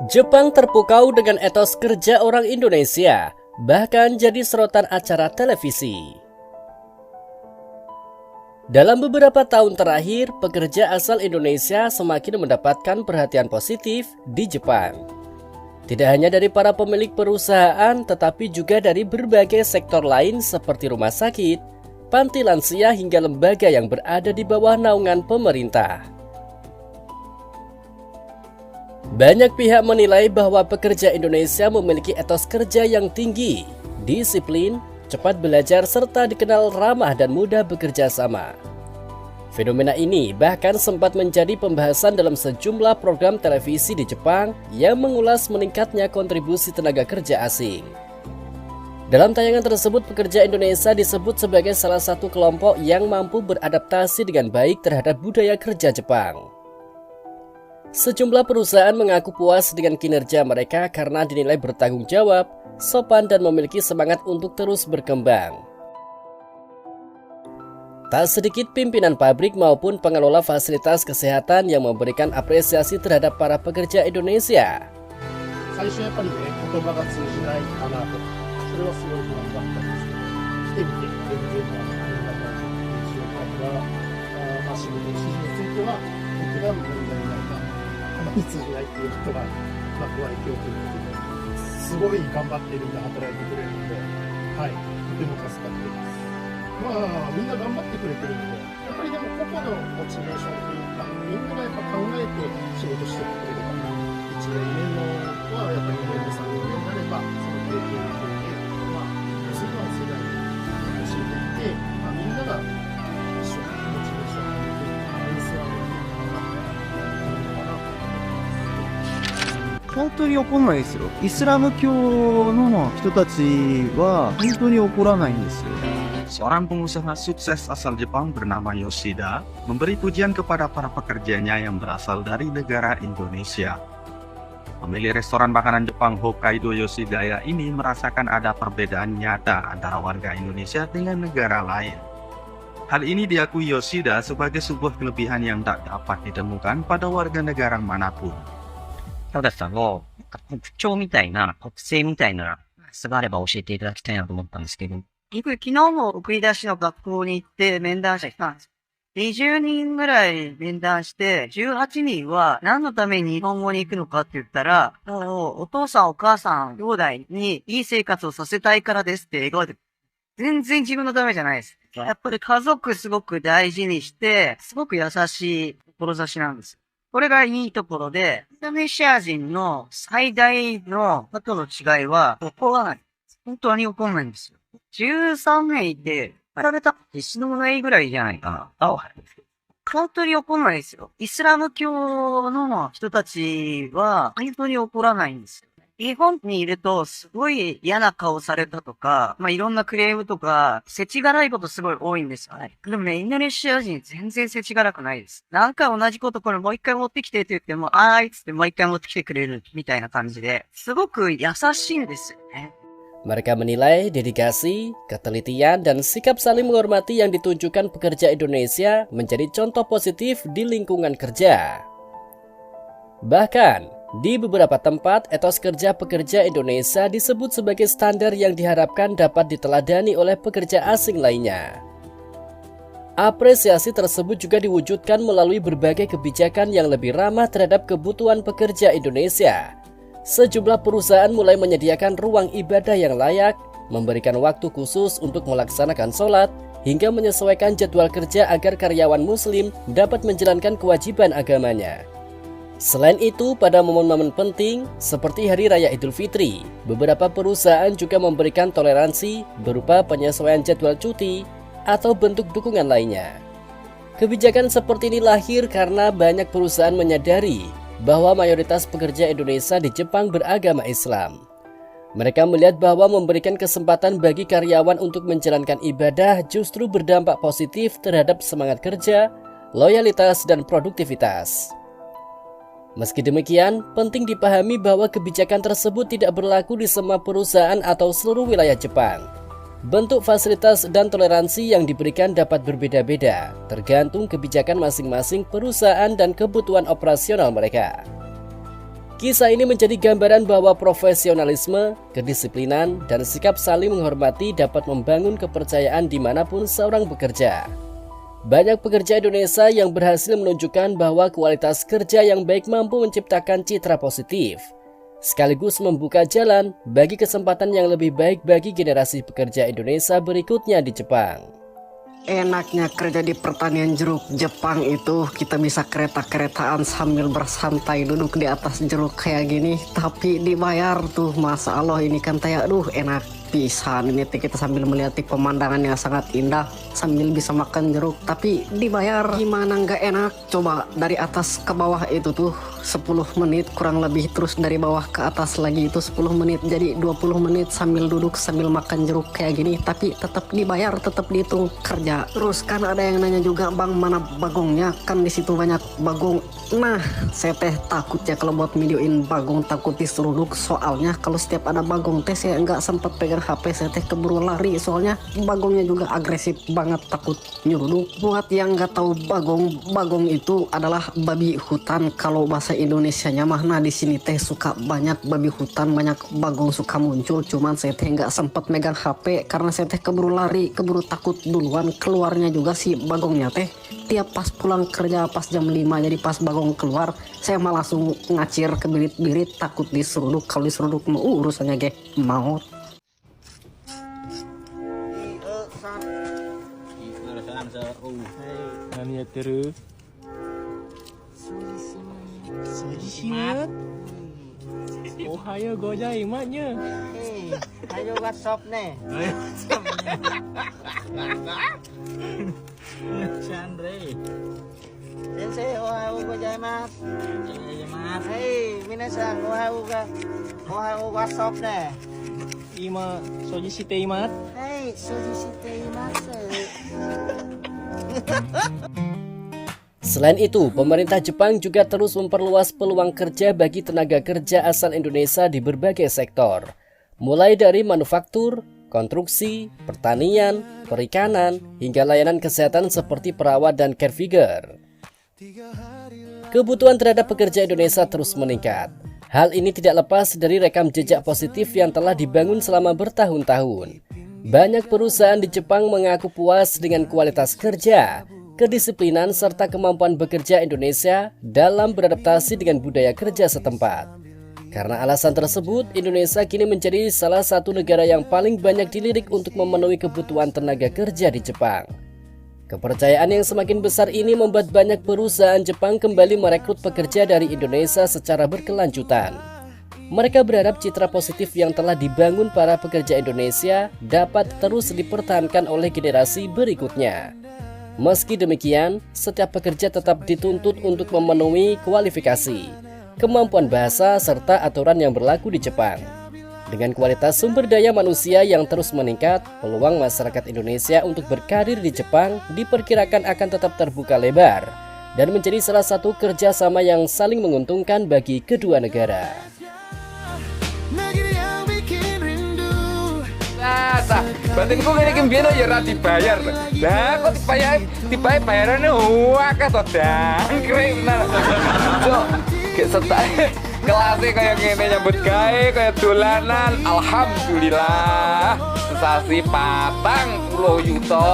Jepang terpukau dengan etos kerja orang Indonesia, bahkan jadi sorotan acara televisi. Dalam beberapa tahun terakhir, pekerja asal Indonesia semakin mendapatkan perhatian positif di Jepang. Tidak hanya dari para pemilik perusahaan, tetapi juga dari berbagai sektor lain seperti rumah sakit, panti lansia hingga lembaga yang berada di bawah naungan pemerintah. Banyak pihak menilai bahwa pekerja Indonesia memiliki etos kerja yang tinggi, disiplin, cepat belajar, serta dikenal ramah dan mudah bekerja sama. Fenomena ini bahkan sempat menjadi pembahasan dalam sejumlah program televisi di Jepang yang mengulas meningkatnya kontribusi tenaga kerja asing. Dalam tayangan tersebut, pekerja Indonesia disebut sebagai salah satu kelompok yang mampu beradaptasi dengan baik terhadap budaya kerja Jepang. Sejumlah perusahaan mengaku puas dengan kinerja mereka karena dinilai bertanggung jawab, sopan, dan memiliki semangat untuk terus berkembang. Tak sedikit pimpinan pabrik maupun pengelola fasilitas kesehatan yang memberikan apresiasi terhadap para pekerja Indonesia.本当に怒らないですよ。イスラム教の人たちは本当に怒らないんですよ。Seorang pengusaha sukses asal Jepang bernama Yoshida memberi pujian kepada para pekerjanya yang berasal dari negara Indonesia. Pemilik restoran makanan Jepang Hokkaido Yoshidaya ini merasakan ada perbedaan nyata antara warga Indonesia dengan negara lain. Hal ini diakui Yoshida sebagai sebuah kelebihan yang tak dapat ditemukan pada warga negara manapun. たださんの特徴みたいな、特性みたいな、があれば教えていただきたいなと思ったんですけど。僕、昨日も送り出しの学校に行って面談者来たんです。20人ぐらい面談して、18人は何のために日本語に行くのかって言ったら、お父さんお母さん、兄弟にいい生活をさせたいからですって笑顔で。全然自分のためじゃないです。やっぱり家族すごく大事にして、すごく優しい志なんです。これがいいところで、インドネシア人の最大の方の違いは怒らない。本当に怒らないんですよ。13名いて、比べたって死ぬもないぐらいじゃないかな。本当に怒らないですよ。イスラム教の人たちは本当に怒らないんですよ。日本にいるとすごい嫌な顔されたとか、いろんなクレームとか、世知辛いことすごい多いんですよね。でもね、インドネシア人全然世知辛くないです。何回同じことこれもう一回持ってきてって言っても、あーいっつってもう一回持ってきてくれるみたいな感じで、すごく優しいんですよね。Mereka menilai dedikasi, ketelitian, dan sikap saling menghormati yang ditunjukkan pekerja Indonesia menjadi contoh positif di lingkungan kerja. Bahkan, di beberapa tempat, etos kerja pekerja Indonesia disebut sebagai standar yang diharapkan dapat diteladani oleh pekerja asing lainnya. Apresiasi tersebut juga diwujudkan melalui berbagai kebijakan yang lebih ramah terhadap kebutuhan pekerja Indonesia. Sejumlah perusahaan mulai menyediakan ruang ibadah yang layak, memberikan waktu khusus untuk melaksanakan sholat, hingga menyesuaikan jadwal kerja agar karyawan muslim dapat menjalankan kewajiban agamanya. Selain itu, pada momen-momen penting seperti Hari Raya Idul Fitri, beberapa perusahaan juga memberikan toleransi berupa penyesuaian jadwal cuti atau bentuk dukungan lainnya. Kebijakan seperti ini lahir karena banyak perusahaan menyadari bahwa mayoritas pekerja Indonesia di Jepang beragama Islam. Mereka melihat bahwa memberikan kesempatan bagi karyawan untuk menjalankan ibadah justru berdampak positif terhadap semangat kerja, loyalitas, dan produktivitas. Meski demikian, penting dipahami bahwa kebijakan tersebut tidak berlaku di semua perusahaan atau seluruh wilayah Jepang. Bentuk fasilitas dan toleransi yang diberikan dapat berbeda-beda, tergantung kebijakan masing-masing perusahaan dan kebutuhan operasional mereka. Kisah ini menjadi gambaran bahwa profesionalisme, kedisiplinan, dan sikap saling menghormati dapat membangun kepercayaan dimanapun seorang bekerja. Banyak pekerja Indonesia yang berhasil menunjukkan bahwa kualitas kerja yang baik mampu menciptakan citra positif, sekaligus membuka jalan bagi kesempatan yang lebih baik bagi generasi pekerja Indonesia berikutnya di Jepang. Enaknya kerja di pertanian jeruk Jepang itu kita bisa kereta-keretaan sambil bersantai duduk di atas jeruk kayak gini, tapi dibayar tuh. Masa Allah, ini kan kayak enak pisan ini kita sambil melihat pemandangan yang sangat indah sambil bisa makan jeruk, tapi dibayar. Gimana nggak enak? Coba dari atas ke bawah itu tuh 10 menit kurang lebih, terus dari bawah ke atas lagi itu 10 menit, jadi 20 menit sambil duduk sambil makan jeruk kayak gini, tapi tetap dibayar, tetap dihitung kerja. Terus kan ada yang nanya juga, Bang, mana bagongnya? Kan di situ banyak bagong. Nah, saya teh takut ya kalau buat videoin bagong, takut diseruduk. Soalnya kalau setiap ada bagong teh saya nggak sempat pegang HP, saya teh keburu lari. Soalnya bagongnya juga agresif banget, takut nyeruduk. Buat yang nggak tahu bagong itu adalah babi hutan kalau bahasa Indonesianya mah. Nah, di sini teh suka banyak babi hutan, banyak bagong suka muncul. Cuman saya teh nggak sempat megang HP karena saya teh keburu lari, keburu takut duluan. Keluarnya juga si bagongnya teh tiap pas pulang kerja pas jam 5, jadi pas bagong keluar saya malah langsung ngacir ke birit-birit, takut diseruduk. Kalau diseruduk mau urusannya maut. Ohayo gozaimasu. Ayo WhatsApp nih. Chandre. Sensei, ohayo gozaimasu. Hei, minasan, ohayo WhatsApp nih. Ima soji shiteimasu. Hei, soji shiteimasu. Selain itu, pemerintah Jepang juga terus memperluas peluang kerja bagi tenaga kerja asal Indonesia di berbagai sektor, mulai dari manufaktur, konstruksi, pertanian, perikanan, hingga layanan kesehatan seperti perawat dan caregiver. Kebutuhan terhadap pekerja Indonesia terus meningkat. Hal ini tidak lepas dari rekam jejak positif yang telah dibangun selama bertahun-tahun. Banyak perusahaan di Jepang mengaku puas dengan kualitas kerja, kedisiplinan, serta kemampuan bekerja Indonesia dalam beradaptasi dengan budaya kerja setempat. Karena alasan tersebut, Indonesia kini menjadi salah satu negara yang paling banyak dilirik untuk memenuhi kebutuhan tenaga kerja di Jepang. Kepercayaan yang semakin besar ini membuat banyak perusahaan Jepang kembali merekrut pekerja dari Indonesia secara berkelanjutan. Mereka berharap citra positif yang telah dibangun para pekerja Indonesia dapat terus dipertahankan oleh generasi berikutnya. Meski demikian, setiap pekerja tetap dituntut untuk memenuhi kualifikasi, kemampuan bahasa, serta aturan yang berlaku di Jepang. Dengan kualitas sumber daya manusia yang terus meningkat, peluang masyarakat Indonesia untuk berkarir di Jepang diperkirakan akan tetap terbuka lebar dan menjadi salah satu kerjasama yang saling menguntungkan bagi kedua negara. Batin gue kayak gimana ya rati bayar. Lah kok dibayar bayarannya akeh to dangkring bener. Cok, kayak setak kelasnya kayak gini nyambut gawe kayak dolanan. Alhamdulillah sesasi 40 juta.